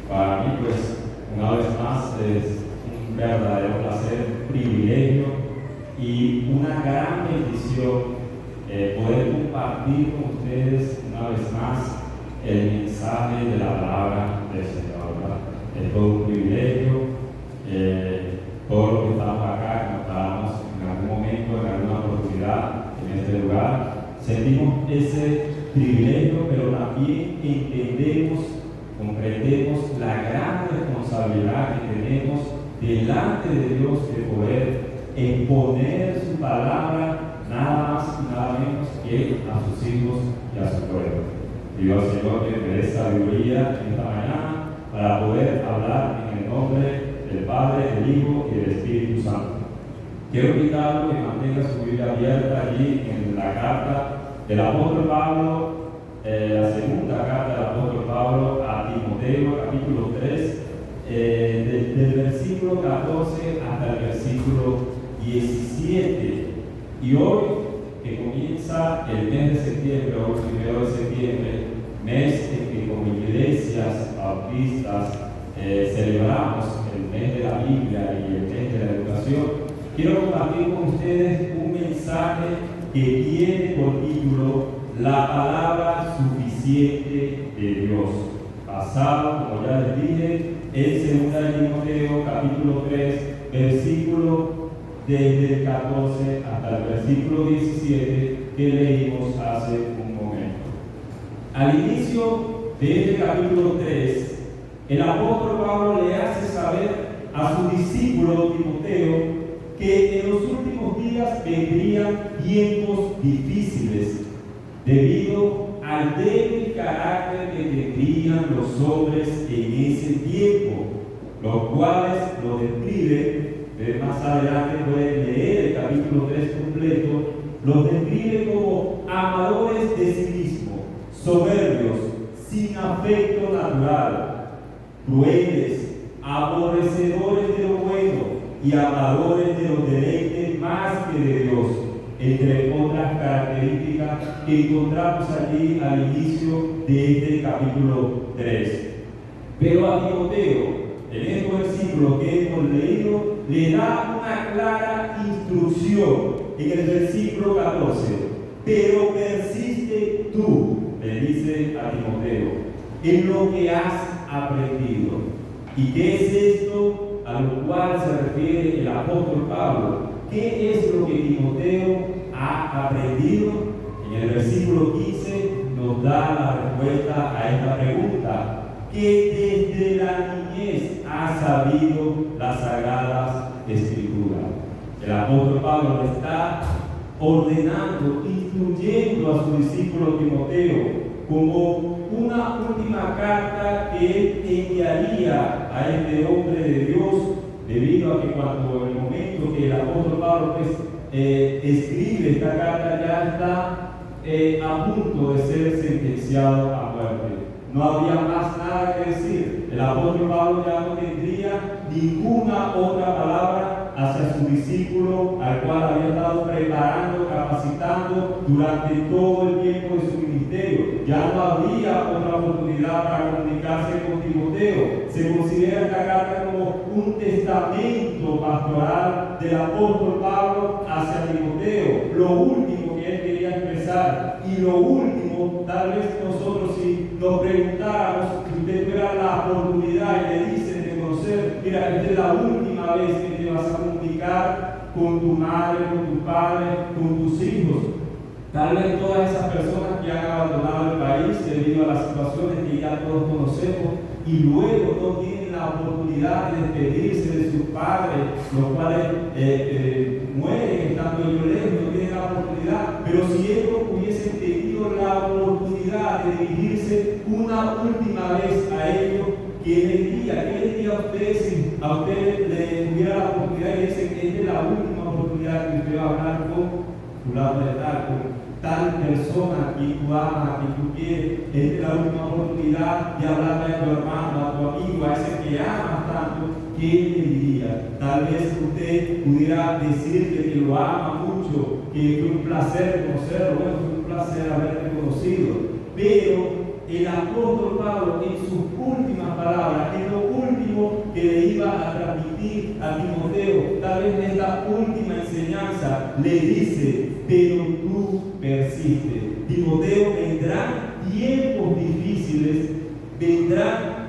Para mí, pues, una vez más es un verdadero placer, un privilegio y una gran bendición poder compartir con ustedes una vez más el mensaje de la palabra del Señor, ¿verdad? Es todo un privilegio. Todos los que estamos acá, que estábamos en algún momento, en alguna oportunidad en este lugar, sentimos ese privilegio, pero también entendemos, comprendemos la gran responsabilidad que tenemos delante de Dios de poder exponer su palabra nada más y nada menos que a sus hijos y a su pueblo. Pido al Señor que me dé sabiduría en esta mañana para poder hablar en el nombre del Padre, del Hijo y del Espíritu Santo. Quiero invitarlo que mantenga su Biblia abierta allí en la carta del apóstol Pablo, la segunda carta del apóstol Pablo a Timoteo, capítulo 3, del versículo 14 hasta el versículo 17. Y hoy, que comienza el mes de septiembre, hoy 1 de septiembre, mes en que como iglesias bautistas celebramos el mes de la Biblia y el mes de la educación, quiero compartir con ustedes un mensaje que tiene por título La palabra suficiente de Dios, basado, como ya les dije, en 2 Timoteo capítulo 3, versículo desde el 14 hasta el versículo 17 que leímos hace un momento. Al inicio de este capítulo 3, el apóstol Pablo le hace saber a su discípulo Timoteo que en los últimos días vendrían tiempos difíciles debido al débil carácter que tendrían los hombres en ese tiempo, los cuales lo describe. Más adelante pueden leer el capítulo 3 completo. Los describe como amadores de sí mismos, soberbios, sin afecto natural, crueles, aborrecedores de lo bueno y amadores de los deleites más que de Dios, entre otras características que encontramos allí al inicio de este capítulo 3. Pero a Timoteo, en estos versículos que hemos leído, le da una clara instrucción en el versículo 14. Pero persiste tú, le dice a Timoteo, en lo que has aprendido. ¿Y qué es esto a lo cual se refiere el apóstol Pablo? ¿Qué es lo que Timoteo ha aprendido? En el versículo 15 nos da la respuesta a esta pregunta. Que desde la niñez ha sabido las sagradas escrituras. El apóstol Pablo le está ordenando, instruyendo a su discípulo Timoteo como una última carta que él enviaría a este hombre de Dios, debido a que cuando en el momento que el apóstol Pablo escribe esta carta ya está a punto de ser sentenciado a muerte. No había más nada que decir. El apóstol Pablo ya no tendría ninguna otra palabra hacia su discípulo, al cual había estado preparando, capacitando durante todo el tiempo de su ministerio. Ya no habría otra oportunidad para comunicarse con Timoteo. Se considera esta carta como un testamento pastoral del apóstol Pablo hacia Timoteo. Lo último que él quería expresar y lo último, tal vez nosotros si nos preguntáramos, si usted tuviera la oportunidad y le dicen de conocer, mira, esta es la última vez que te vas a comunicar con tu madre, con tu padre, con tus hijos. Tal vez todas esas personas que han abandonado el país debido a las situaciones que ya todos conocemos y luego no tienen la oportunidad de despedirse de sus padres, los cuales mueren estando ellos lejos, no tienen la oportunidad. Pero si ellos hubiesen tenido la oportunidad de dirigirse una última vez a ellos, ¿qué les diría a ustedes si a ustedes les hubiera la oportunidad y dicen que esta es la última oportunidad que usted va a hablar con fulano de tal, con tal persona que tú amas, que tú quieres? Esta es la última oportunidad de hablarle a tu hermano, a tu amigo, a ese que amas tanto. ¿Qué le diría? Tal vez usted pudiera decirle que lo ama mucho, que fue un placer conocerlo, bueno, fue un placer haberte conocido, pero el apóstol Pablo en sus últimas palabras, en transmitir a Timoteo, tal vez en esta última enseñanza, le dice, pero tú persiste. Timoteo, vendrán tiempos difíciles, vendrán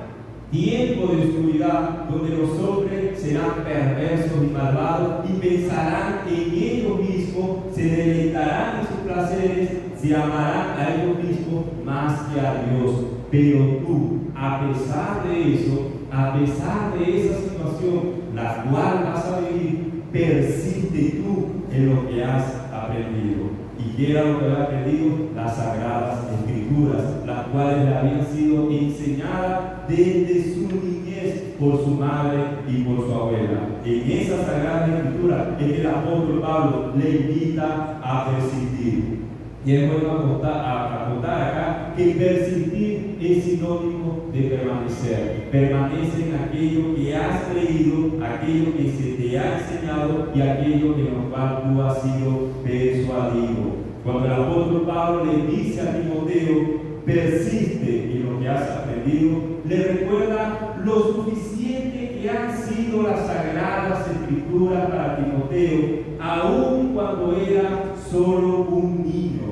tiempos de oscuridad donde los hombres serán perversos y malvados y pensarán en ellos mismos, se deleitarán en sus placeres, se amarán a ellos mismos más que a Dios. Pero tú, a pesar de eso, a pesar de esa situación, la cual vas a vivir, persiste tú en lo que has aprendido. ¿Y qué era lo que había aprendido? Las Sagradas Escrituras, las cuales le habían sido enseñadas desde su niñez por su madre y por su abuela. En esas Sagradas Escrituras es que el apóstol Pablo le invita a persistir. Y es bueno apuntar acá que persistir es sinónimo de permanecer. Permanece en aquello que has leído, aquello que se te ha enseñado y aquello en lo cual tú has sido persuadido. Cuando el apóstol Pablo le dice a Timoteo, persiste en lo que has aprendido, le recuerda lo suficiente que han sido las Sagradas Escrituras para Timoteo, aun cuando era solo un niño.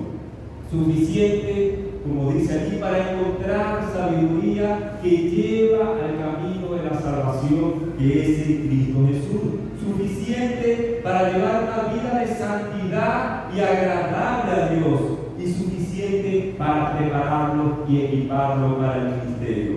Suficiente, como dice aquí, para encontrar sabiduría que lleva al camino de la salvación, que es en Cristo Jesús. Suficiente para llevar una vida de santidad y agradable a Dios. Y suficiente para prepararlo y equiparlo para el ministerio.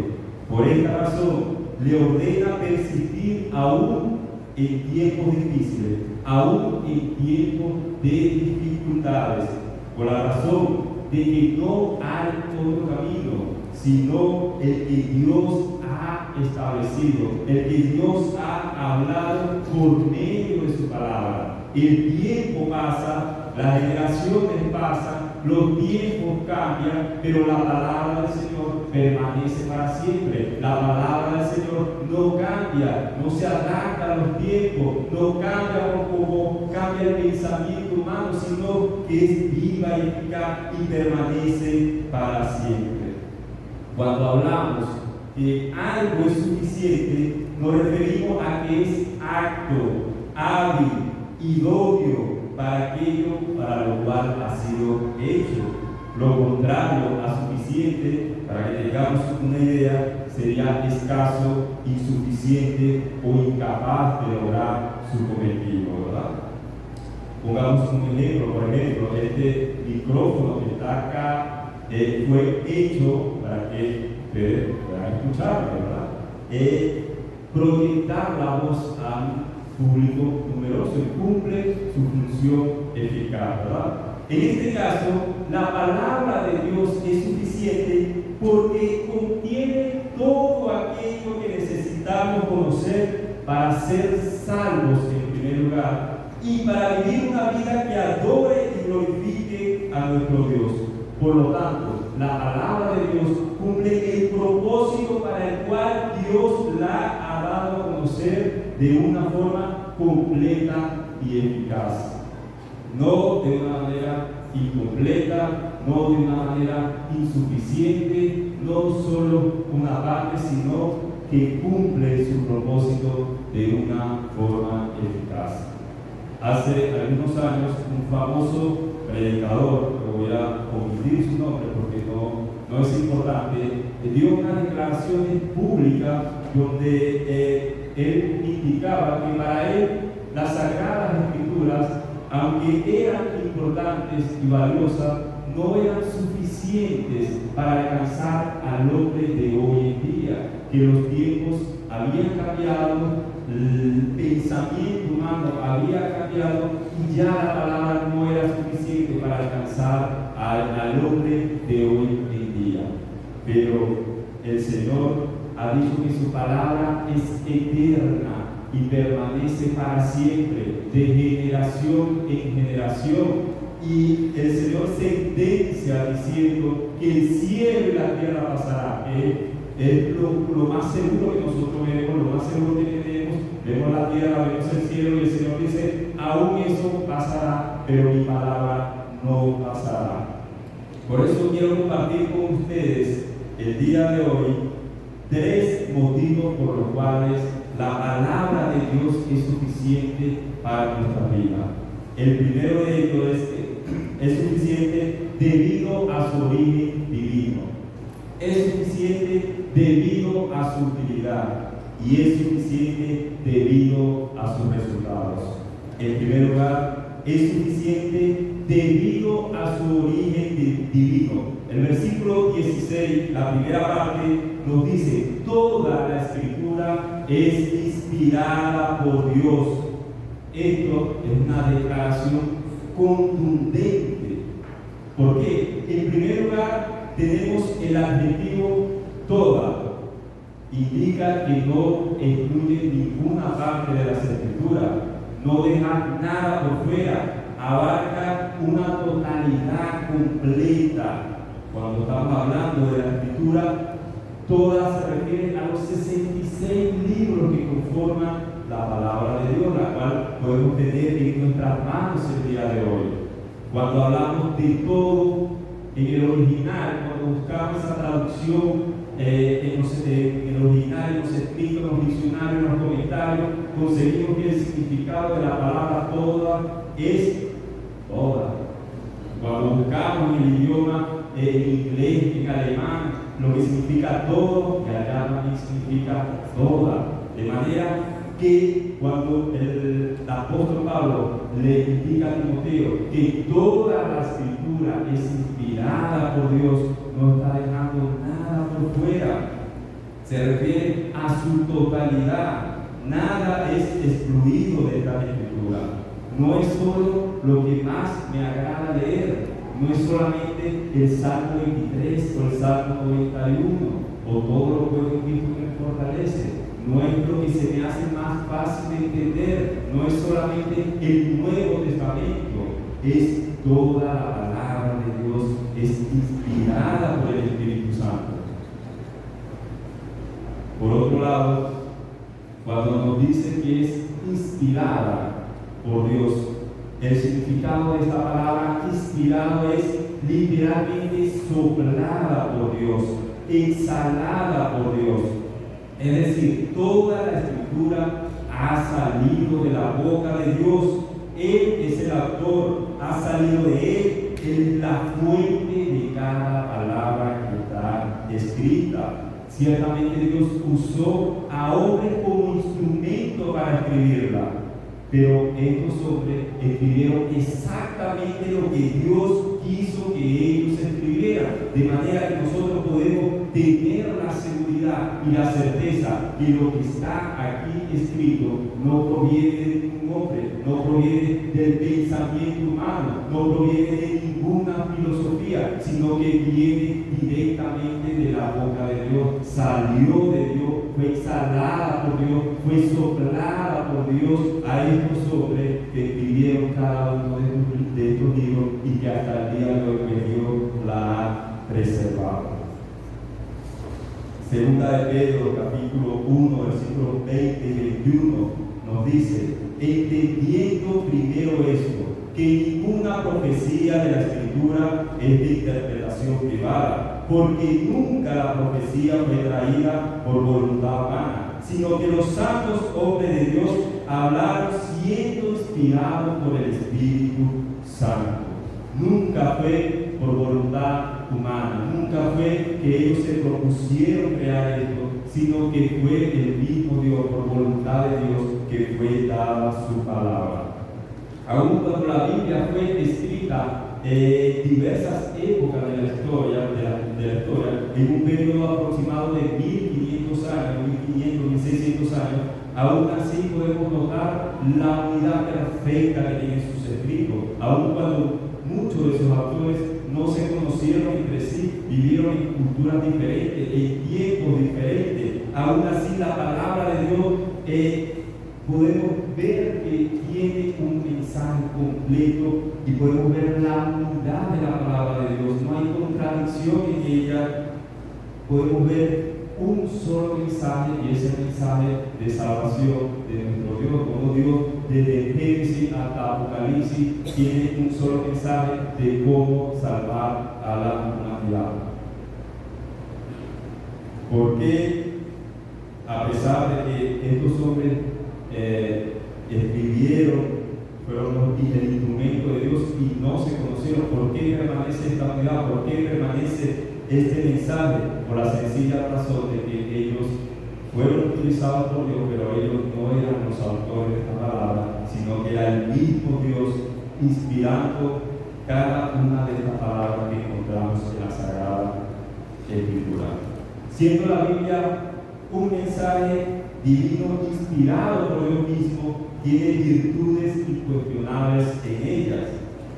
Por esta razón, le ordena persistir aún en tiempos difíciles, aún en tiempos de dificultades, por la razón de que no hay otro camino, sino el que Dios ha establecido, el que Dios ha hablado por medio de su palabra. El tiempo pasa, las generaciones pasan, los tiempos cambian, pero la palabra del Señor permanece para siempre. La palabra del Señor no cambia, no se adapta a los tiempos, no cambia como cambia el pensamiento humano, sino que es viva y eficaz y permanece para siempre. Cuando hablamos que algo es suficiente, nos referimos a que es apto, hábil, idóneo para aquello para lo cual ha sido hecho. Lo contrario a suficiente, para que tengamos una idea, sería escaso, insuficiente o incapaz de lograr su cometido, ¿verdad? Pongamos un ejemplo, por ejemplo, este micrófono que está acá fue hecho para que ustedes puedan escucharlo, ¿verdad? Proyectar la voz a público numeroso y cumple su función eficaz, ¿verdad? En este caso, la palabra de Dios es suficiente porque contiene todo aquello que necesitamos conocer para ser salvos en primer lugar y para vivir una vida que adore y glorifique a nuestro Dios. Por lo tanto, la palabra de Dios cumple el propósito para el cual Dios la ha dado a conocer de una forma completa y eficaz. No de una manera incompleta, no de una manera insuficiente, no solo una parte, sino que cumple su propósito de una forma eficaz. Hace algunos años, un famoso predicador, que voy a omitir su nombre porque no es importante, dio unas declaraciones públicas donde él indicaba que para él las Sagradas Escrituras, aunque eran importantes y valiosas, no eran suficientes para alcanzar al hombre de hoy en día, que los tiempos habían cambiado, el pensamiento humano había cambiado y ya la palabra no era suficiente para alcanzar al hombre de hoy en día. Pero el Señor ha dicho que su palabra es eterna y permanece para siempre, de generación en generación. Y el Señor sentencia diciendo que el cielo y la tierra pasará. Es lo más seguro que nosotros vemos, lo más seguro que tenemos. Vemos la tierra, vemos el cielo y el Señor dice, aún eso pasará, pero mi palabra no pasará. Por eso quiero compartir con ustedes el día de hoy 3 motivos por los cuales la palabra de Dios es suficiente para nuestra vida. El primero de ellos es que es suficiente debido a su origen divino. Es suficiente debido a su utilidad y es suficiente debido a sus resultados. En primer lugar, es suficiente debido a su origen divino. El versículo 16, la primera parte, nos dice: toda la escritura es inspirada por Dios. Esto es una declaración contundente. ¿Por qué? En primer lugar, tenemos el adjetivo toda. Indica que no excluye ninguna parte de las escrituras, no deja nada por fuera, abarca una totalidad completa. Cuando estamos hablando de la escritura, toda se refiere a los 66 libros que conforman la palabra de Dios, la cual podemos tener en nuestras manos el día de hoy. Cuando hablamos de todo, en el original, cuando buscamos esa traducción en el original, en los escritos, en los diccionarios, en los comentarios, conseguimos que el significado de la palabra toda es toda. Cuando buscamos en el idioma en inglés, en alemán, lo que significa todo, que allá también significa toda. De manera que cuando el apóstol Pablo le indica a Timoteo que toda la escritura es inspirada por Dios, no está dejando nada por fuera. Se refiere a su totalidad. Nada es excluido de esta escritura. No es solo lo que más me agrada leer. No es solamente el Salmo 23 o el Salmo 91 o todo lo que he visto que me fortalece. No es lo que se me hace más fácil de entender. No es solamente el Nuevo Testamento. Es toda la palabra de Dios. Es inspirada por el Espíritu Santo. Por otro lado, cuando nos dice que es inspirada por Dios, el significado de esta palabra inspirado es literalmente soplada por Dios, exhalada por Dios. Es decir, toda la escritura ha salido de la boca de Dios. Él es el autor, ha salido de Él, Él es la fuente de cada palabra que está escrita. Ciertamente Dios usó a hombres como instrumento para escribirla, pero estos hombres escribieron exactamente lo que Dios quiso que ellos escribieran, de manera que nosotros podemos tener la seguridad y la certeza que lo que está aquí escrito no proviene de un hombre, no proviene del pensamiento humano, no proviene de ninguna filosofía, sino que viene directamente de la boca de Dios, salió de Dios, fue exhalada por Dios, fue soplada por Dios a estos hombres que escribieron cada uno de estos libros y que hasta el día de hoy Dios la ha preservado. Segunda de Pedro, capítulo 1, versículos 20 y 21, nos dice: entendiendo primero esto, que ninguna profecía de la Escritura es de interpretación privada, porque nunca la profecía fue traída por voluntad humana, sino que los santos hombres de Dios hablaron siendo inspirados por el Espíritu Santo. Nunca fue por voluntad humana, nunca fue que ellos se propusieron crear esto, sino que fue el mismo Dios, por voluntad de Dios, que fue dada su palabra. Aún cuando la Biblia fue escrita diversas épocas de la historia, en un periodo aproximado de 1500 años, 1500, 1600 años, aún así podemos notar la unidad perfecta que tienen sus escritos, aun cuando muchos de sus autores no se conocieron entre sí, vivieron en culturas diferentes, en tiempos diferentes. Aún así, la palabra de Dios podemos ver que tiene un mensaje completo y podemos ver la unidad de la palabra de Dios. No hay contradicción en ella. Podemos ver un solo mensaje, y ese mensaje de salvación de nuestro Dios. Como Dios, desde Génesis hasta Apocalipsis, tiene un solo mensaje de cómo salvar a la humanidad. Porque a pesar pesar de que estos hombres escribieron, fueron el instrumento de Dios y no se conocieron, ¿por qué permanece esta unidad? ¿Por qué permanece este mensaje? Por la sencilla razón de que ellos fueron utilizados por Dios, pero ellos no eran los autores de esta palabra, sino que era el mismo Dios inspirando cada una de estas palabras que encontramos en la Sagrada Escritura. Siendo la Biblia un mensaje divino inspirado por Dios mismo, tiene virtudes incuestionables en ellas.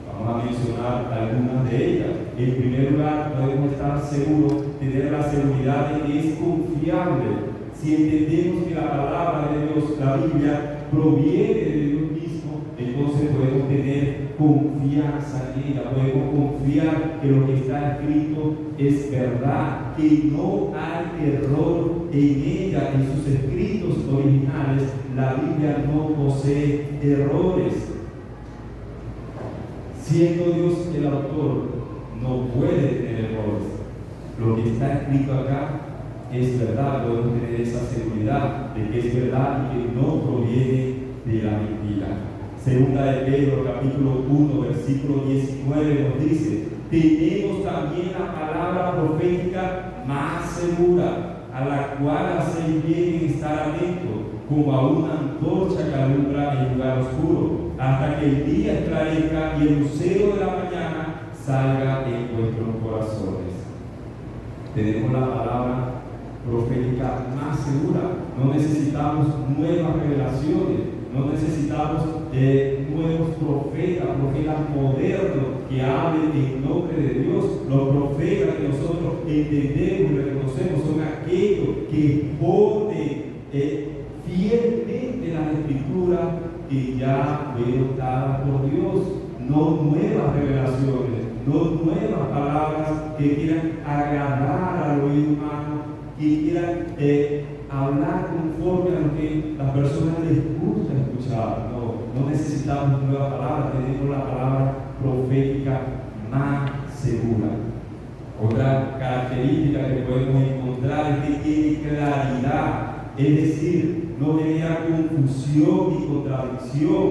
Vamos a mencionar algunas de ellas. En primer lugar, podemos estar seguros, tener la seguridad de que es confiable. Si entendemos que la palabra de Dios, la Biblia, proviene de Dios mismo, entonces podemos tener confianza en ella, podemos confiar que lo que está escrito es verdad, que no hay error en ella, en sus escritos originales. La Biblia no posee errores. Siendo Dios el autor, no puede tener errores. Lo que está escrito acá es verdad, podemos tener esa seguridad de que es verdad y que no proviene de la mentira. Segunda de Pedro, capítulo 1, versículo 19 nos dice: tenemos también la palabra profética más segura, a la cual hacéis bien en estar atentos, como a una antorcha que alumbra en lugar oscuro, hasta que el día esclarezca y el lucero de la mañana salga en vuestros corazones. Tenemos la palabra profética más segura. No necesitamos nuevas revelaciones, no necesitamos nuevos profetas modernos que hablen en nombre de Dios. Los profetas que nosotros entendemos y reconocemos son aquellos que ponen fielmente las escrituras que ya fueron dadas por Dios, no nuevas revelaciones, no nuevas palabras que quieran agradar al oído humano, que quieran hablar conforme a lo que las personas les gusta escuchar. No necesitamos nuevas palabras, tenemos la palabra profética más segura. Otra característica que podemos encontrar es que tiene claridad, es decir, no genera confusión ni contradicción,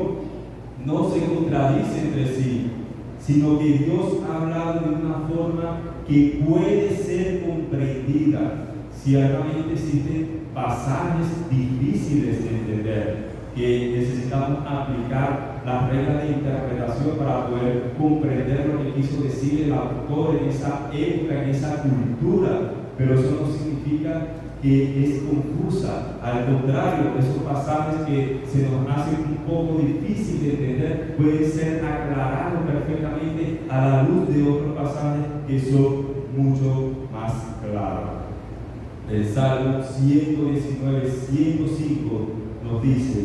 no se contradice entre sí, sino que Dios ha hablado de una forma que puede ser comprendida. Ciertamente existen pasajes difíciles de entender, que necesitamos aplicar las reglas de interpretación para poder comprender lo que quiso decir el autor en esa época, en esa cultura, pero eso no significa que es confusa. Al contrario, esos pasajes que se nos hacen un poco difícil de entender pueden ser aclarados perfectamente a la luz de otros pasajes que son mucho más claros. El Salmo 119, 105 nos dice: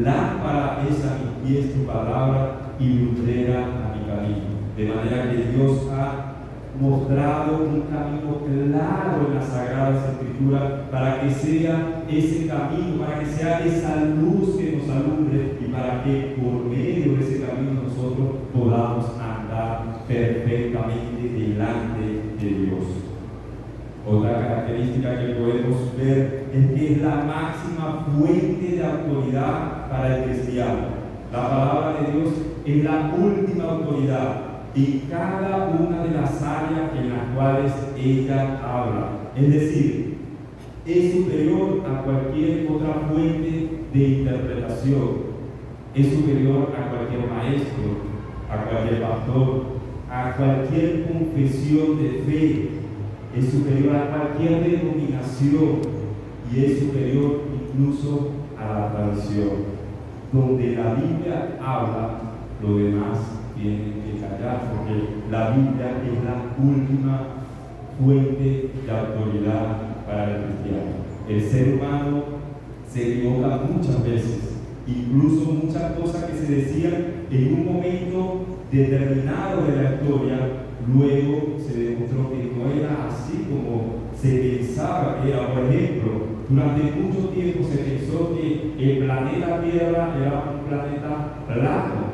lámpara es a mis pies tu palabra y lumbrera a mi camino. De manera que Dios ha mostrado un camino claro en las Sagradas Escrituras para que sea ese camino, para que sea esa luz que nos alumbre y para que por medio de ese camino nosotros podamos andar perfectamente delante de Dios. Otra característica que podemos ver es que es la máxima fuente de autoridad para el cristiano. La palabra de Dios es la última autoridad en cada una de las áreas en las cuales ella habla. Es decir, es superior a cualquier otra fuente de interpretación. Es superior a cualquier maestro, a cualquier pastor, a cualquier confesión de fe. Es superior a cualquier denominación y es superior incluso a la tradición. Donde la Biblia habla, lo demás tiene que callar, porque la Biblia es la última fuente de autoridad para el cristiano. El ser humano se equivoca muchas veces, incluso muchas cosas que se decían en un momento determinado de la historia, luego se demostró que no era así como se pensaba que era. Por ejemplo, durante mucho tiempo se pensó que el planeta Tierra era un planeta plano,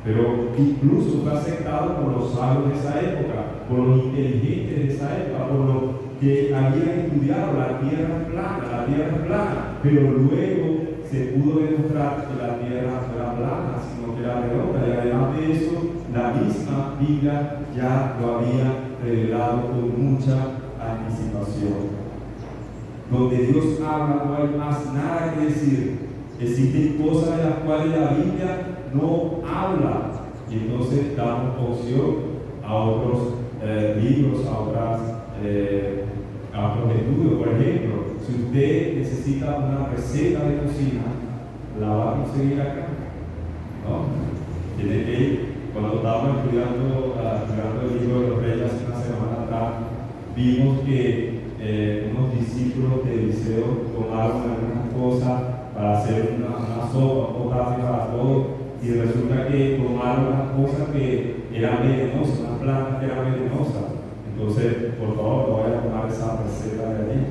pero incluso fue aceptado por los sabios de esa época, por los inteligentes de esa época, por los que habían estudiado la tierra es plana, pero luego se pudo demostrar que la tierra no era plana, sino que era redonda, y además de eso, la misma Biblia ya lo había revelado con mucha anticipación. Donde Dios habla no hay más nada que decir. Existen cosas de las cuales la Biblia no habla, y entonces damos opción a otros libros, a otros estudios. Por ejemplo, si usted necesita una receta de cocina, ¿la va a conseguir acá? ¿No? Tiene que ir. Cuando estábamos estudiando el libro de los Reyes hace una semana atrás, vimos que unos discípulos de Eliseo tomaron algunas cosas para hacer una sopa, un potaje para todos, y resulta que tomaron unas cosas que eran venenosas, unas plantas que eran venenosas. Entonces, por favor, no vaya a tomar esa receta de allí.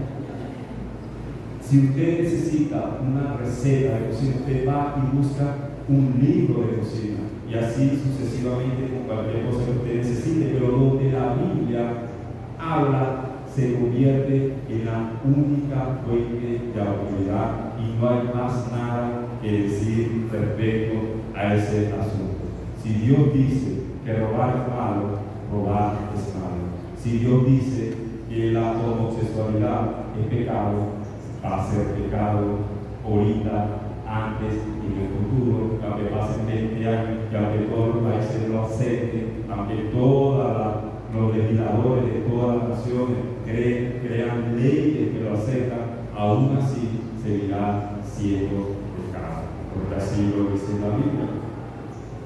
Si usted necesita una receta de cocina, usted va y busca un libro de cocina, y así sucesivamente con cualquier cosa que usted necesite, pero donde la Biblia habla, se convierte en la única fuente de autoridad, y no hay más nada que decir respecto a ese asunto. Si Dios dice que robar es malo, robar es malo. Si Dios dice que la homosexualidad es pecado, va a ser pecado ahorita, antes y en el futuro, aunque pasen 20 años, y aunque todos los países lo acepten, aunque todos los legisladores de todas las naciones crean leyes que lo aceptan, aún así seguirá siendo pecado, porque así lo dice la Biblia.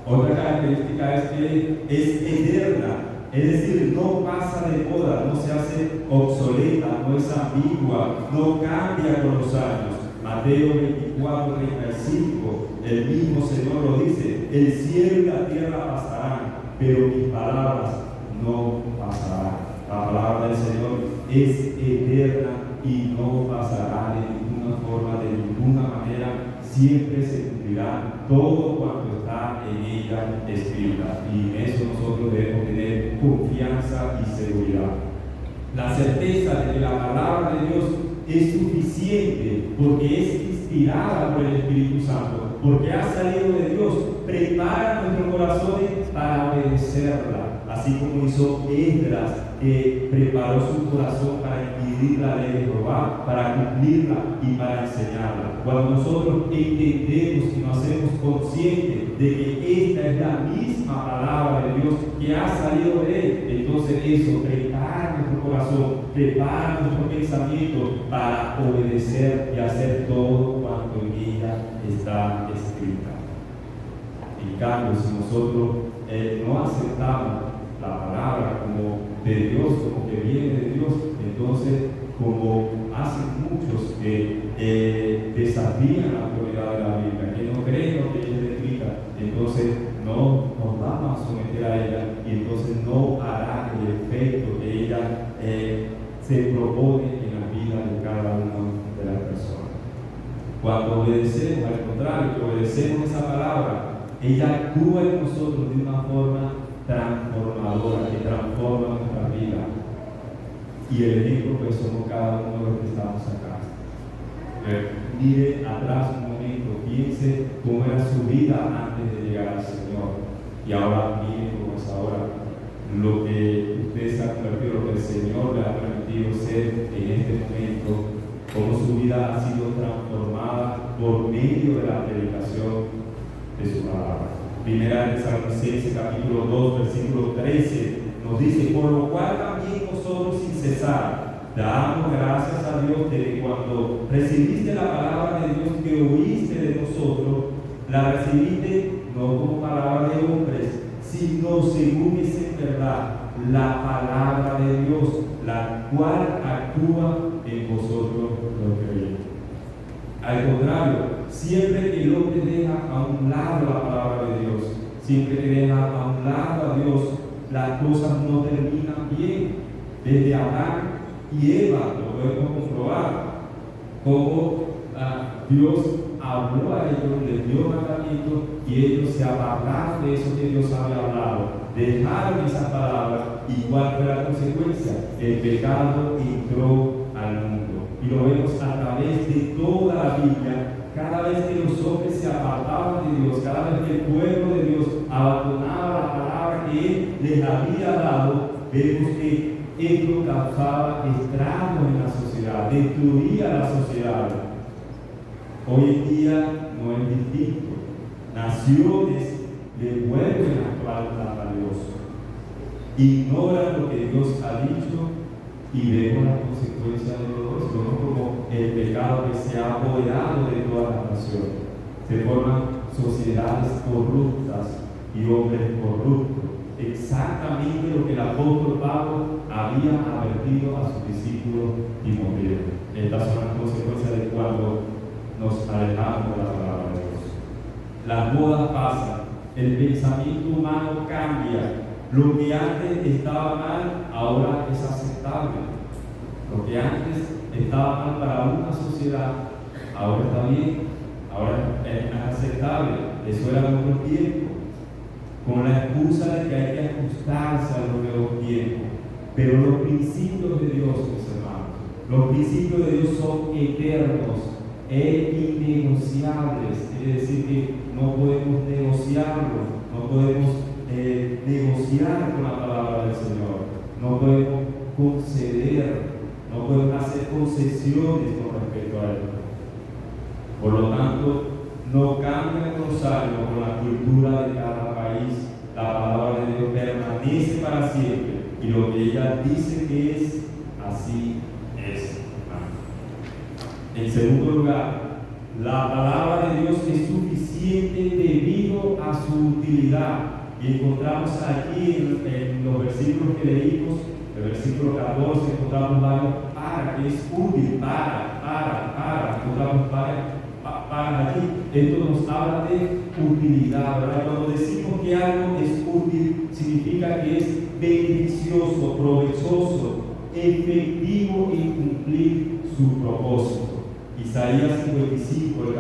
Otra característica es que es eterna, es decir, no pasa de moda, no se hace obsoleta, no es ambigua, no cambia con los años. Mateo 24, 35, el mismo Señor lo dice: el cielo y la tierra pasarán, pero mis palabras no pasarán. La palabra del Señor es eterna y no pasará de ninguna forma, de ninguna manera. Siempre se cumplirá todo cuanto está en ella escrita, y en eso nosotros debemos tener confianza y seguridad. La certeza de que la palabra de Dios es suficiente porque es inspirada por el Espíritu Santo, porque ha salido de Dios, prepara nuestros corazones para obedecerla, así como hizo Esdras, que preparó su corazón para adquirir la ley de Jehová, para cumplirla y para enseñarla. Cuando nosotros entendemos y nos hacemos conscientes de que esta es la misma palabra de Dios que ha salido de Él, entonces eso prepara nuestro corazón, prepara nuestro pensamiento para obedecer y hacer todo cuanto en ella está escrita. En cambio, si nosotros no aceptamos la palabra como de Dios, como que viene de Dios, entonces, como hacen muchos que desafían la autoridad de la Biblia, que no creen lo que ella es escrita, entonces no nos vamos a someter a ella, y entonces no hará el efecto que ella se propone en la vida de cada una de las personas. Cuando obedecemos, al contrario, que obedecemos esa palabra, ella actúa en nosotros de una forma transformadora, que transforma nuestra vida. Y el ejemplo pues somos cada uno de los que estamos acá. Mire atrás un momento, piense cómo era su vida antes de llegar al Señor, y ahora mire cómo es ahora. Lo que usted se ha convertido, lo que el Señor le ha permitido ser en este momento, cómo su vida ha sido transformada por medio de la predicación de su palabra. Primera de Tesalonicenses capítulo 2, versículo 13 nos dice: por lo cual también vosotros sin cesar damos gracias a Dios de que cuando recibiste la palabra de Dios que oíste de nosotros, la recibiste no como palabra de hombres, sino según es en verdad la palabra de Dios, la cual actúa en vosotros los creyentes. Al contrario, siempre que el hombre deja a un lado la palabra de Dios, siempre que deja a un lado a Dios, las cosas no terminan bien. Desde Adán y Eva lo podemos comprobar, cómo Dios habló a ellos, les dio mandamientos y ellos se apartaron de eso que Dios había hablado. Dejaron esas palabras y ¿cuál fue la consecuencia? El pecado entró al mundo. Y lo vemos a través de toda la Biblia. Cada vez que los hombres se apartaban de Dios, cada vez que el pueblo de Dios abandonaba la palabra que Él les había dado, vemos que esto causaba estragos en la sociedad, destruía la sociedad. Hoy en día no es distinto. Naciones le vuelven a actuar a Dios, ignoran lo que Dios ha dicho y vemos las consecuencias de todo eso. Vemos como el pecado que se ha apoderado de todas las naciones. Se forman sociedades corruptas y hombres corruptos. Exactamente lo que el apóstol Pablo había advertido a sus discípulos Timoteo. Estas son las consecuencias de cuando nos alejamos de la palabra de Dios. Las modas pasan, el pensamiento humano cambia. Lo que antes estaba mal, ahora es aceptable. Lo que antes estaba mal para una sociedad, ahora está bien, ahora es aceptable. Eso era en otro tiempo, con la excusa de que hay que ajustarse a los nuevos tiempos. Pero los principios de Dios, mis hermanos, los principios de Dios son eternos e innegociables. Quiere decir que no podemos negociarlos, no podemos negociar con la palabra del Señor, no podemos conceder, no podemos hacer concesiones con respecto a Él. Por lo tanto, no cambia con los años, con la cultura de cada país. La palabra de Dios permanece para siempre y lo que ella dice que es, así es. En segundo lugar, la palabra de Dios es suficiente debido a su utilidad. Y encontramos aquí en los versículos que leímos, el versículo 14, encontramos varios para, que es útil, encontramos para aquí. Esto nos habla de utilidad, ¿verdad? Cuando decimos que algo es útil, significa que es beneficioso, provechoso, efectivo en cumplir su propósito. Isaías 55,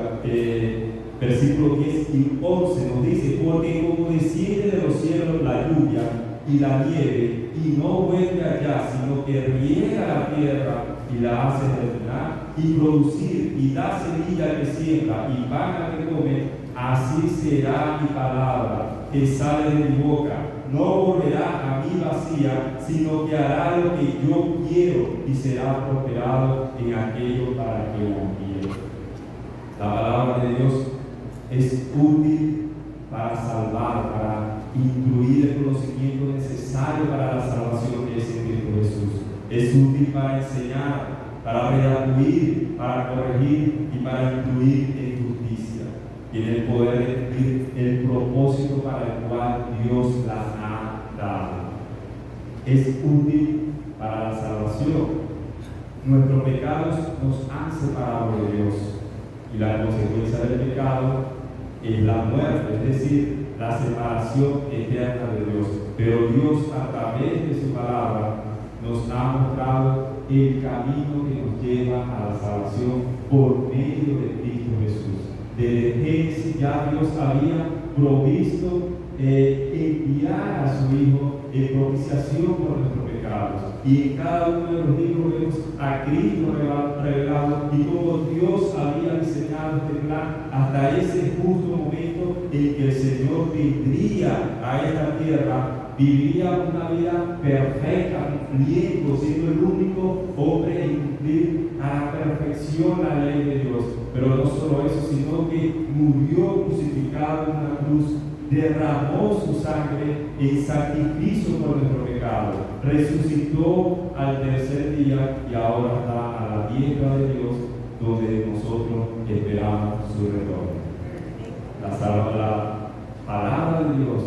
versículos 10 y 11 nos dice: porque como desciende de los cielos la lluvia y la nieve, y no vuelve allá, sino que riega la tierra y la hace germinar y producir, y da semilla al que siembra y pan al que come, así será mi palabra que sale de mi boca. No volverá a mí vacía, sino que hará lo que yo quiero y será prosperado en aquello para que la envíe. La palabra de Dios es útil para salvar, para incluir el conocimiento necesario para la salvación que es en Cristo Jesús. Es útil para enseñar, para redarguir, para corregir y para incluir en justicia. Tiene el poder de cumplir el propósito para el cual Dios la ha dado. Es útil para la salvación. Nuestros pecados nos han separado de Dios y la consecuencia del pecado es la muerte, es decir, la separación eterna de Dios. Pero Dios, a través de su palabra, nos ha mostrado el camino que nos lleva a la salvación por medio de Cristo Jesús. Desde Génesis ya Dios había provisto enviar a su Hijo en propiciación por nuestros pecados. Y en cada uno de los libros vemos a Cristo revelado y cómo Dios había diseñado este plan hasta ese justo momento en que el Señor vendría a esta tierra, viviría una vida perfecta, cumpliendo, siendo el único hombre en cumplir a la perfección la ley de Dios. Pero no solo eso, sino que murió crucificado en una cruz, derramó su sangre en sacrificio por nuestro pecado, resucitó al tercer día y ahora está a la diestra de Dios, donde nosotros esperamos su retorno. La palabra de Dios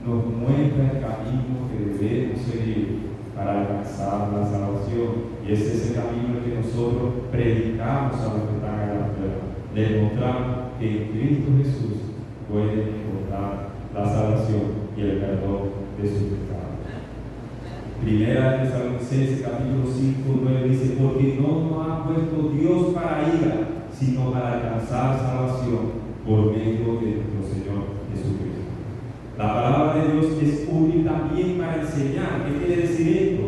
nos muestra el camino que debemos seguir para alcanzar la salvación, y es ese camino que nosotros predicamos a los que están en la tierra. Les mostramos que en Cristo Jesús pueden encontrar la salvación y el perdón de sus pecados. Primera de Tesalonicenses capítulo 5, 9 dice: porque no nos ha puesto Dios para ira, sino para alcanzar salvación por medio de nuestro Señor Jesucristo. La palabra de Dios es útil también para enseñar. ¿Qué quiere decir esto?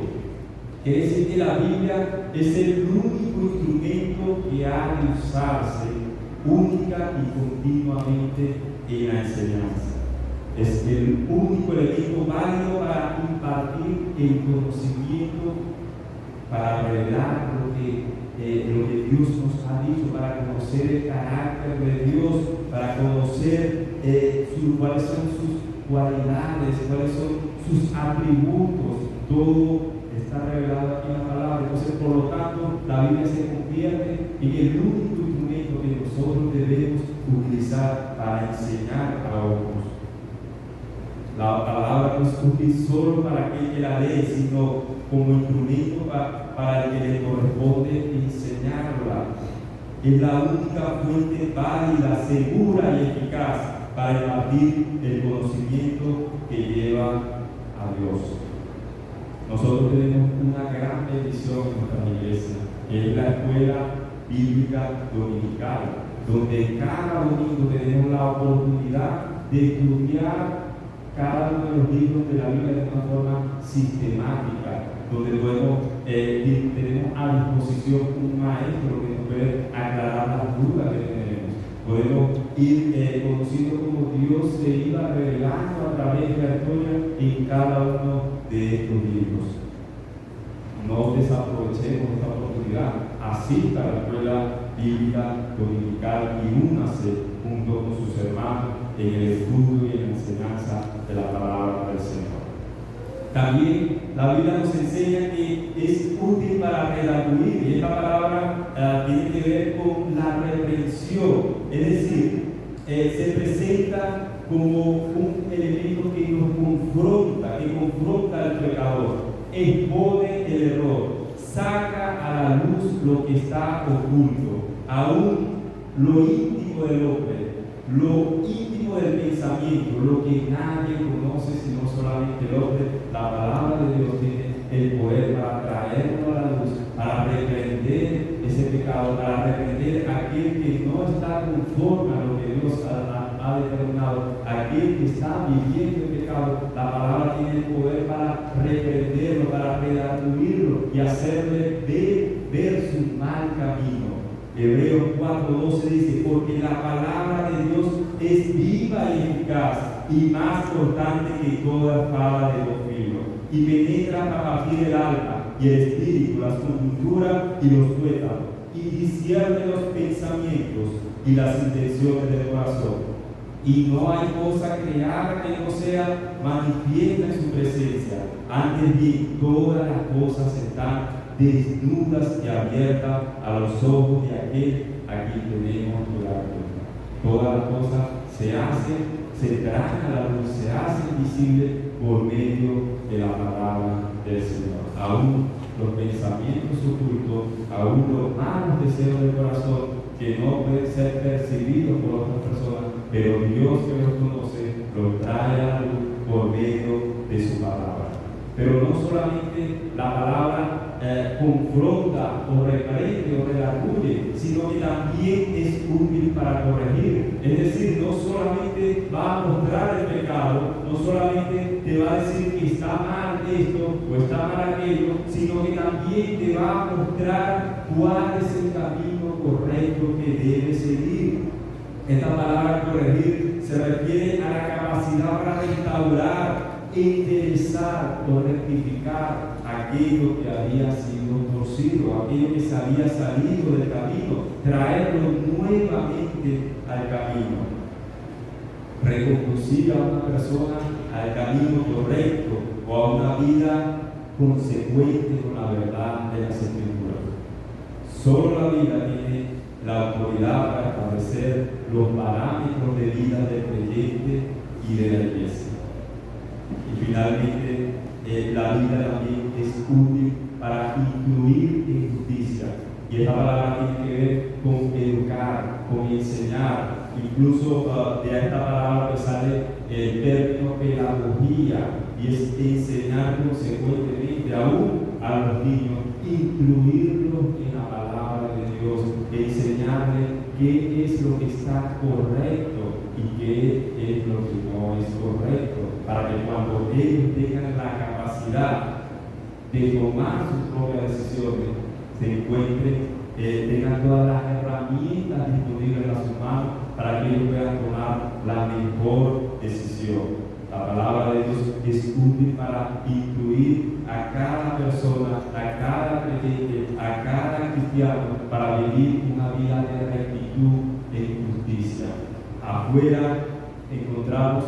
Quiere decir que la Biblia es el único instrumento que ha de usarse única y continuamente en la enseñanza. Es el único elemento válido para impartir el conocimiento, para revelar lo que Dios nos ha dicho, para conocer el carácter de Dios, para conocer cuáles son sus cualidades, cuáles son sus atributos. Todo está revelado aquí en la palabra. Entonces, por lo tanto, la Biblia se convierte en el único instrumento que nosotros debemos utilizar para enseñar a otros. La palabra no es útil solo para aquel que la lee, sino como instrumento para el que le corresponde enseñarla. Es la única fuente válida, segura y eficaz para impartir el conocimiento que lleva a Dios. Nosotros tenemos una gran bendición en nuestra iglesia, que es la escuela bíblica dominical, donde cada domingo tenemos la oportunidad de estudiar cada uno de los libros de la Biblia de una forma sistemática, donde tenemos a disposición un maestro que nos puede aclarar las dudas que tenemos. Podemos ir conociendo cómo Dios se iba revelando a través de la historia en cada uno de estos libros. No desaprovechemos esta oportunidad. Asista a la escuela bíblica dominical y únase junto con sus hermanos en el estudio y en la enseñanza de la palabra del Señor. También la Biblia nos enseña que es útil para redarguir, y esta palabra tiene que ver con la reprensión, es decir, se presenta como un elemento que nos confronta, que confronta al pecador, expone el error, saca a la luz lo que está oculto, aún lo íntimo del hombre, lo íntimo del pensamiento, lo que nadie conoce sino solamente el hombre. La palabra de Dios tiene el poder para traerlo a la luz, para reprender ese pecado, para reprender a aquel que no está conforme a lo que Dios ha determinado, aquel que está viviendo el pecado. La palabra tiene el poder para reprenderlo, para redarguirlo y hacerle ver su mal camino. Hebreos 4:12 dice: porque la palabra de Dios es viva y eficaz y más cortante que toda espada de dos filos, y penetra hasta partir el alma y el espíritu, las coyunturas y los tuétanos, y discierne los pensamientos y las intenciones del corazón. Y no hay cosa creada que no sea manifiesta en su presencia. Antes bien, todas las cosas están desnudas y abiertas a los ojos de aquel a quien tenemos que dar cuenta. Todas las cosas se traen a la luz, se hacen visibles por medio de la palabra del Señor. Aún los pensamientos ocultos, aún los malos deseos del corazón que no pueden ser percibidos por otras personas, pero Dios que los conoce, los trae a la luz por medio de su palabra. Pero no solamente la palabra confronta o reprende o redarguye, sino que también es útil para corregir. Es decir, no solamente va a mostrar el pecado, no solamente te va a decir que está mal esto o está mal aquello, sino que también te va a mostrar cuál es el camino correcto que debes seguir. Esta palabra corregir se refiere a la capacidad para restaurar, enderezar o rectificar aquello que había sido torcido, aquello que se había salido del camino, traerlo nuevamente al camino, reconducir a una persona al camino correcto o a una vida consecuente con la verdad de las Escrituras. Solo la Biblia tiene la autoridad para establecer los parámetros de vida del creyente y de la iglesia. Y finalmente, la Biblia también es útil para incluir en justicia. Y esta palabra tiene que ver con educar, con enseñar. Incluso de esta palabra sale el término pedagogía, y es enseñar consecuentemente aún a los niños, incluirlos en la palabra de Dios, enseñarles qué es lo que está correcto y qué es lo que no es correcto, para que cuando ellos tengan la capacidad de tomar sus propias decisiones, se encuentren, tengan todas las herramientas disponibles a sus manos para que ellos puedan tomar la mejor decisión. La palabra de Dios es útil para instruir a cada persona, a cada creyente, a cada cristiano, para vivir una vida de rectitud e justicia. Afuera encontramos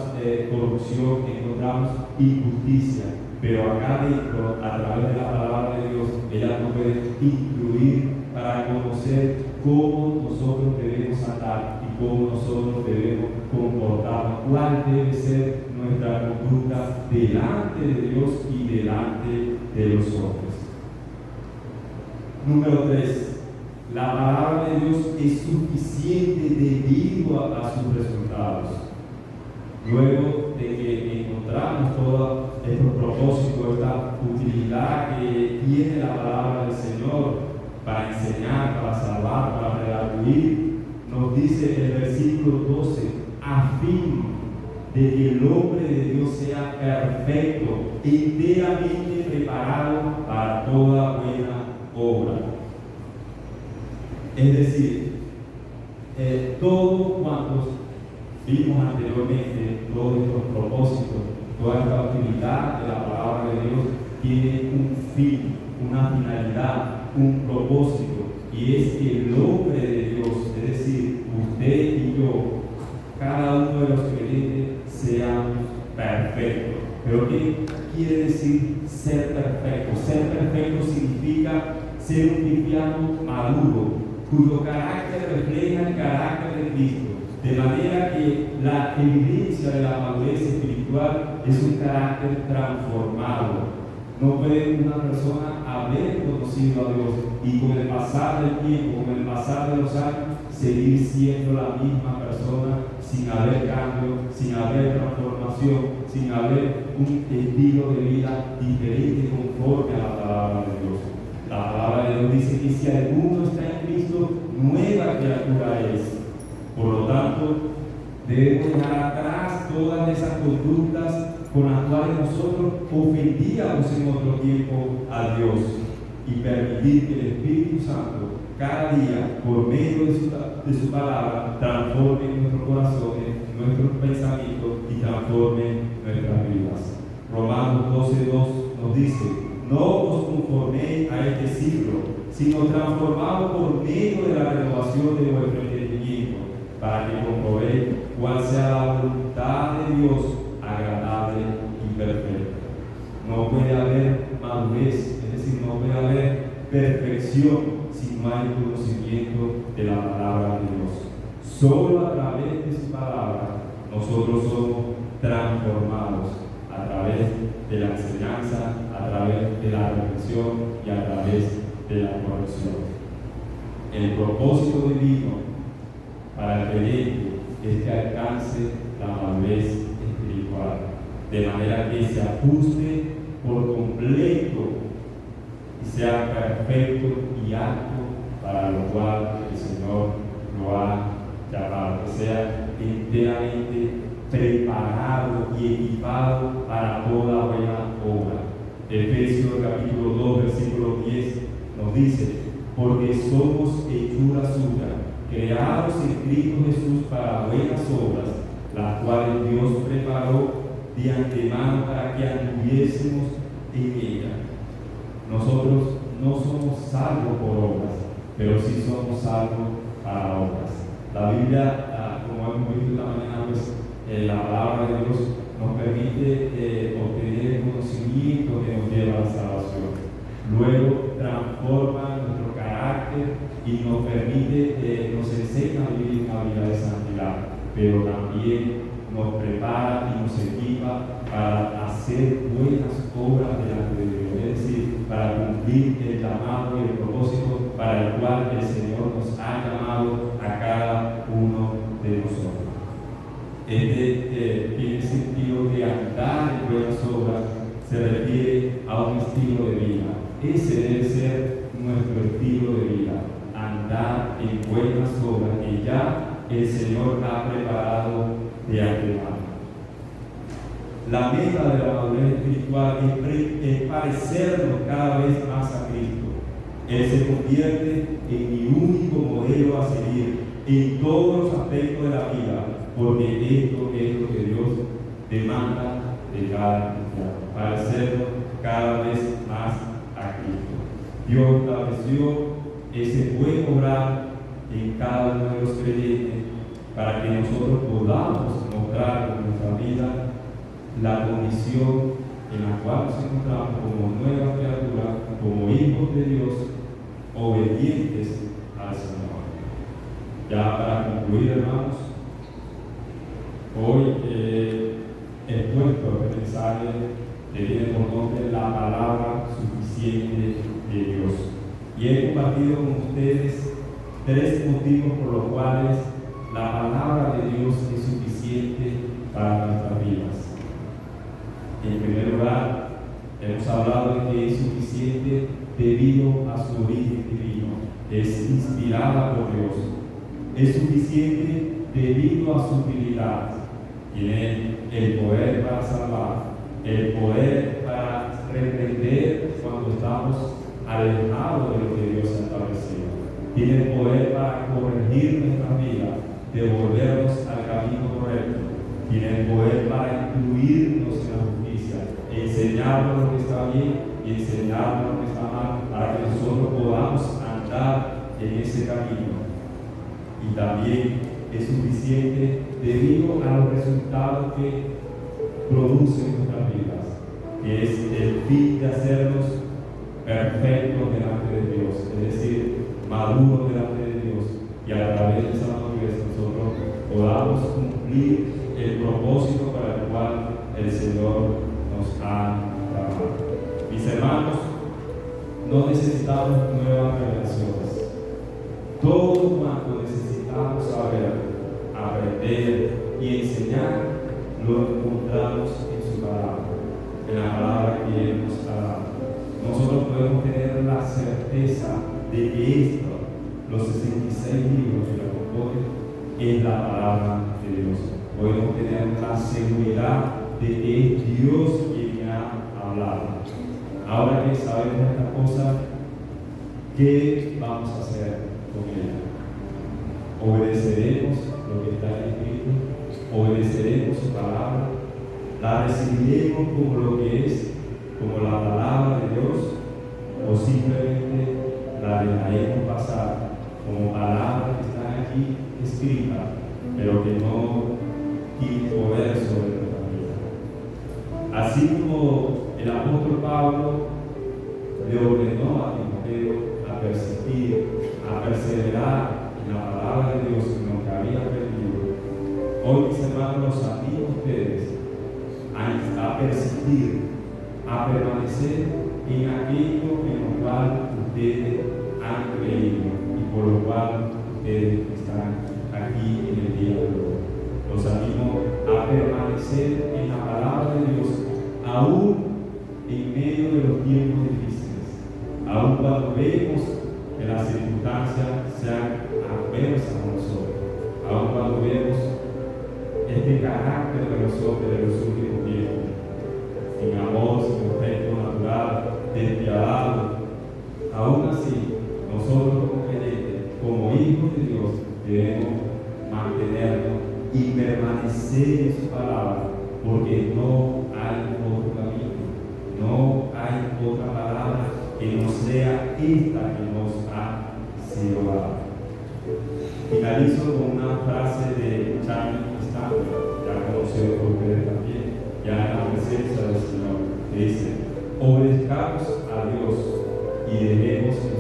corrupción, encontramos injusticia, pero acá dentro, a través de la palabra de Dios, ella nos puede instruir para conocer cómo nosotros debemos andar y cómo nosotros debemos comportarnos, cuál debe ser nuestra conducta delante de Dios y delante de los hombres. Número 3. La palabra de Dios es suficiente debido a sus resultados. Luego de que encontramos todos estos propósitos, esta utilidad que tiene la palabra del Señor para enseñar, para salvar, para redarguir, nos dice el versículo 12, a fin de que el hombre de Dios sea perfecto, enteramente preparado para toda buena obra. Es decir, todos cuantos vimos anteriormente, todos estos propósitos, toda esta utilidad de la palabra de Dios tiene un fin, una finalidad, un propósito, y es que el hombre de Dios, es decir, usted y yo, cada uno de los creyentes, seamos perfectos. Pero ¿qué quiere decir ser perfecto? Ser perfecto significa ser un cristiano maduro, cuyo carácter refleja el carácter de Cristo, de manera que la evidencia de la madurez espiritual es un carácter transformado. No puede una persona haber conocido a Dios y con el pasar del tiempo, con el pasar de los años, seguir siendo la misma persona sin haber cambio, sin haber transformación, sin haber un estilo de vida diferente conforme a la palabra de Dios. La palabra de Dios dice que si alguno está en Cristo, nueva criatura es. Por lo tanto, debemos dejar atrás todas esas conductas con las cuales nosotros ofendíamos en otro tiempo a Dios y permitir que el Espíritu Santo cada día, por medio de su palabra, transforme nuestros corazones, nuestros pensamientos y transforme nuestras vidas. Romanos 12:2 nos dice: no os conforméis a este siglo, sino transformados por medio de la renovación de vuestro entendimiento, para que comprobéis cuál sea la voluntad de Dios, agradable y perfecta. No puede haber madurez, es decir, no puede haber perfección si no hay conocimiento de la palabra de Dios. Solo a través de su palabra nosotros somos transformados, a través de la enseñanza, a través de la reflexión y a través de la corrección. El propósito divino para el creyente es que alcance la madurez espiritual, de manera que se ajuste por completo y sea perfecto y apto para lo cual el Señor lo ha llamado, que sea enteramente preparado y equipado para toda buena obra. Efesios capítulo 2, versículo 10 nos dice: porque somos hechura suya, creados en Cristo Jesús para buenas obras, las cuales Dios preparó de antemano para que anduviésemos en ella. Nosotros no somos salvos por obras, pero sí somos salvos para obras. La Biblia, como hemos visto esta mañana, pues, la palabra de Dios nos permite obtener el conocimiento que nos lleva a la salvación. Luego transforma nuestro carácter y nos permite, nos enseña a vivir una vida de santidad, pero también nos prepara y nos equipa para hacer buenas obras delante de Dios, es decir, para cumplir el llamado y el propósito para el cual el Señor nos ha llamado a cada uno de nosotros. Tiene sentido de andar en buenas obras, se refiere a un estilo de vida. Ese debe ser nuestro estilo de vida, andar en buenas obras que ya el Señor ha preparado de antemano. La meta de la madurez espiritual es parecernos cada vez más a Cristo. Él se convierte en mi único modelo a seguir en todos los aspectos de la vida, porque esto es lo que Dios demanda de cada cristiano, parecernos cada vez más a Cristo. Dios estableció ese buen obrar en cada uno de los creyentes para que nosotros podamos mostrar con nuestra vida la condición en la cual nos encontramos como nueva criatura, como hijos de Dios, obedientes al Señor. Ya para concluir, hermanos, hoy he expuesto este mensaje que tiene por nombre la palabra suficiente de Dios. Y he compartido con ustedes 3 motivos por los cuales la palabra de Dios es suficiente para nuestras vidas. En primer lugar, hemos hablado de que es suficiente debido a su origen divino, es inspirada por Dios. Es suficiente debido a su utilidad. Tiene el poder para salvar, el poder para reprender cuando estamos alejados de lo que Dios ha establecido. Tiene el poder para corregir nuestra vida, devolvernos al camino correcto. Tiene el poder para incluirnos en la justicia, enseñarnos lo que está bien y enseñarnos lo que está mal, para que nosotros podamos andar en ese camino. Y también es suficiente debido a los resultados que producen nuestras vidas, que es el fin de hacernos perfectos delante de Dios, es decir, maduros delante de Dios, y a través de esa madurez nosotros podamos cumplir el propósito para el cual el Señor nos ha llamado. Mis hermanos, no necesitamos nuevas revelaciones. Todo cuanto necesitamos saber, aprender y enseñar, lo encontramos en su palabra, en la palabra que Él nos ha dado. Nosotros podemos tener la certeza de que esto, los 66 libros que la componen, es la palabra de Dios. Podemos tener la seguridad de que es Dios quien ha hablado. Ahora que sabemos esta cosa, ¿qué vamos a hacer con ella? ¿Obedeceremos lo que está escrito? ¿Obedeceremos su palabra? ¿La recibiremos como lo que es, como la palabra de Dios? ¿O simplemente la dejaremos pasar como palabras que están aquí escritas, pero que no tienen poder sobre nuestra vida? Así como el apóstol Pablo le ordenó a Timoteo a persistir, a perseverar en la palabra de Dios en lo que había aprendido, hoy, mis hermanos, los animo a ustedes a persistir, a permanecer en aquello en lo cual ustedes han creído y por lo cual ustedes están aquí en el día de hoy. Los animo a permanecer en la palabra de Dios, aún en medio de los tiempos difíciles, aún cuando vemos que las circunstancias sean adversas a nosotros, aún cuando vemos este carácter de los hombres de los últimos tiempos, sin amor, sin respeto natural, despiadado. Aún así, nosotros como creyentes, como hijos de Dios, debemos mantenernos y permanecer en su palabra, porque no hay otro camino, no hay otra palabra que no sea esta que nos ha sido dada. Finalizo con una frase de Charles Stanley, ya conocido por ustedes también, ya en la presencia del Señor, que dice: obedezcamos a Dios y dejemos que